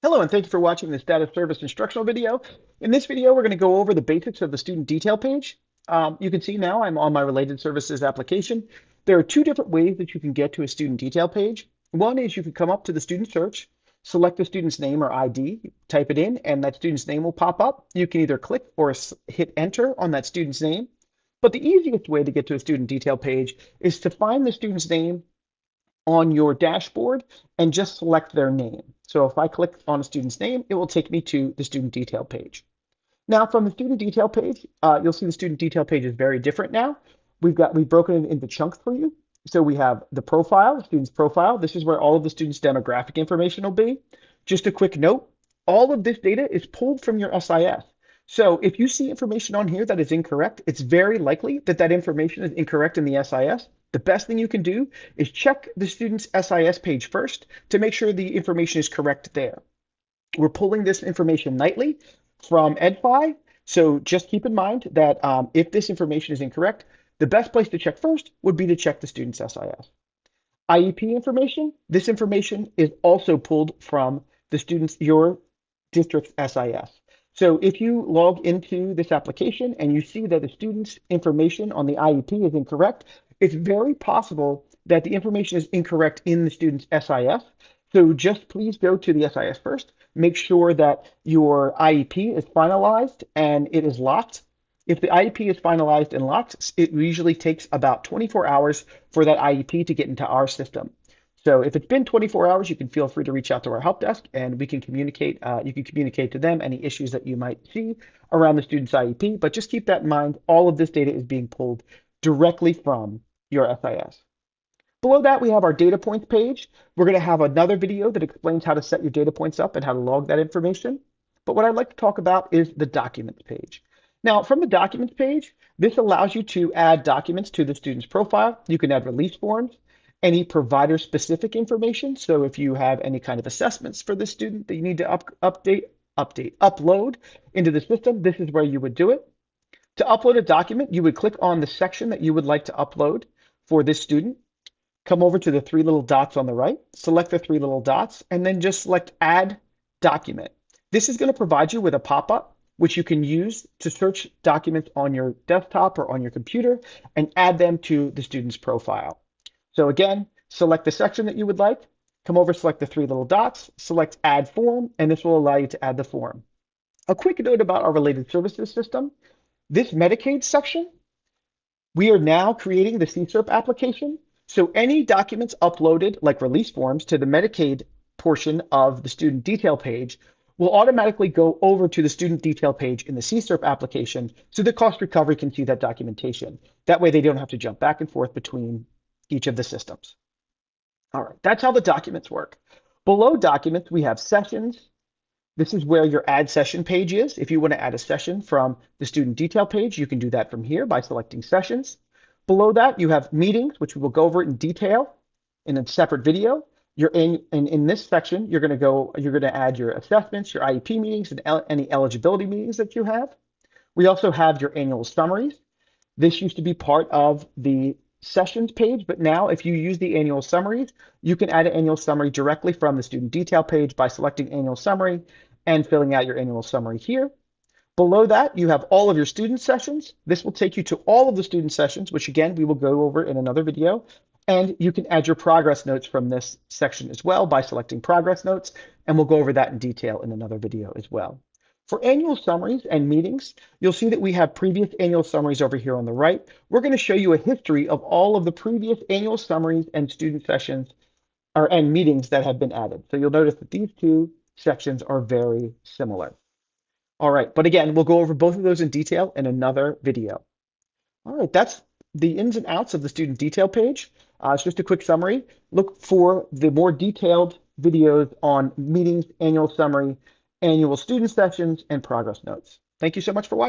Hello, and thank you for watching this data service instructional video. In this video, we're going to go over the basics of the student detail page. You can see now I'm on my related services application. There are two different ways that you can get to a student detail page. One is you can come up to the student search, select the student's name or ID, type it in, and that student's name will pop up. You can either click or hit enter on that student's name. But the easiest way to get to a student detail page is to find the student's name on your dashboard and just select their name. So if I click on a student's name, it will take me to the student detail page. Now from the student detail page, you'll see the student detail page is very different now. We've broken it into chunks for you. So we have the profile, the student's profile. This is where all of the student's demographic information will be. Just a quick note, all of this data is pulled from your SIS. So if you see information on here that is incorrect, it's very likely that that information is incorrect in the SIS. The best thing you can do is check the student's SIS page first to make sure the information is correct there. We're pulling this information nightly from EdFi, so just keep in mind that if this information is incorrect, the best place to check first would be to check the student's SIS. IEP information, this information is also pulled from your district's SIS. So if you log into this application and you see that the student's information on the IEP is incorrect, it's very possible that the information is incorrect in the student's SIS. So just please go to the SIS first. Make sure that your IEP is finalized and it is locked. If the IEP is finalized and locked, it usually takes about 24 hours for that IEP to get into our system. So if it's been 24 hours, you can feel free to reach out to our help desk and we can communicate. You can communicate to them any issues that you might see around the student's IEP. But just keep that in mind. All of this data is being pulled directly from your SIS. Below that, we have our data points page. We're going to have another video that explains how to set your data points up and how to log that information. But what I'd like to talk about is the documents page. Now, from the documents page, this allows you to add documents to the student's profile. You can add release forms, any provider-specific information. So if you have any kind of assessments for the student that you need to upload into the system, this is where you would do it. To upload a document, you would click on the section that you would like to upload for this student. Come over to the three little dots on the right, select the three little dots, and then just select Add Document. This is going to provide you with a pop-up which you can use to search documents on your desktop or on your computer and add them to the student's profile. So again, select the section that you would like, come over, select the three little dots, select Add Form, and this will allow you to add the form. A quick note about our related services system. This Medicaid section, we are now creating the CSRP application. So any documents uploaded, like release forms, to the Medicaid portion of the student detail page will automatically go over to the student detail page in the CSRP application so the cost recovery can see that documentation. That way they don't have to jump back and forth between each of the systems. All right, that's how the documents work. Below documents, we have sessions. This is where your add session page is. If you want to add a session from the student detail page, you can do that from here by selecting sessions. Below that, you have meetings, which we will go over in detail in a separate video. In this section, you're going to add your assessments, your IEP meetings, and any eligibility meetings that you have. We also have your annual summaries. This used to be part of the sessions page, but now if you use the annual summaries, you can add an annual summary directly from the student detail page by selecting annual summary and filling out your annual summary here. Below that, you have all of your student sessions. This will take you to all of the student sessions, which again, we will go over in another video. And you can add your progress notes from this section as well by selecting progress notes. And we'll go over that in detail in another video as well. For annual summaries and meetings, you'll see that we have previous annual summaries over here on the right. We're going to show you a history of all of the previous annual summaries and student sessions and meetings that have been added. So you'll notice that these two sections are very similar. All right, but again, we'll go over both of those in detail in another video. All right, that's the ins and outs of the student detail page. It's just a quick summary. Look for the more detailed videos on meetings, annual summary, annual student sessions, and progress notes. Thank you so much for watching.